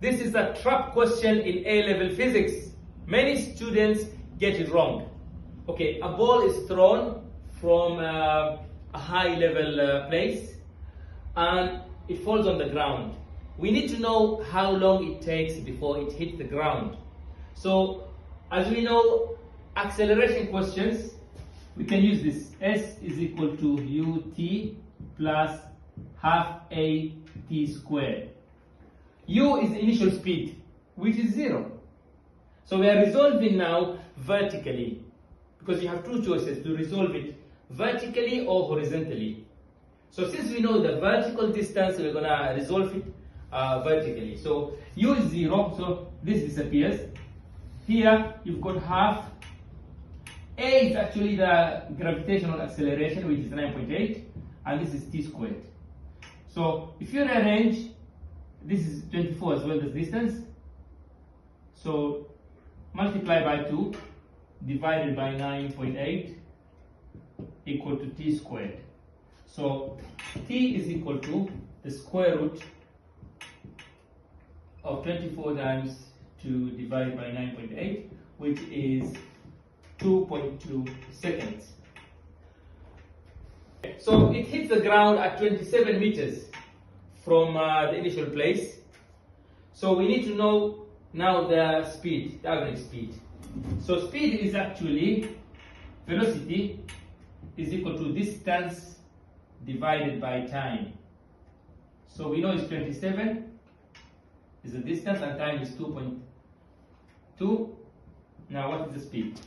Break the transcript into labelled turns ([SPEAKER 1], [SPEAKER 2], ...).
[SPEAKER 1] This is a trap question in A-level physics. Many students get it wrong. Okay, a ball is thrown from a high-level place and it falls on the ground. We need to know how long it takes before it hits the ground. So, as we know, acceleration questions, we can use this. S is equal to ut plus half a t squared. U is the initial speed, which is 0. So we are resolving now vertically, because you have two choices to resolve it vertically or horizontally. So since we know the vertical distance, we're going to resolve it vertically. So U is 0, so this disappears. Here you've got half. A is actually the gravitational acceleration, which is 9.8, and this is t squared. So if you rearrange, this is 24 as well, the distance. So multiply by 2 divided by 9.8 equal to t squared. So t is equal to the square root of 24 times 2 divided by 9.8, which is 2.2 seconds. So it hits the ground at 27 meters from the initial place. So we need to know now the speed, the average speed. So speed is actually velocity is equal to distance divided by time. So we know it's 27 is the distance and time is 2.2. Now what is the speed?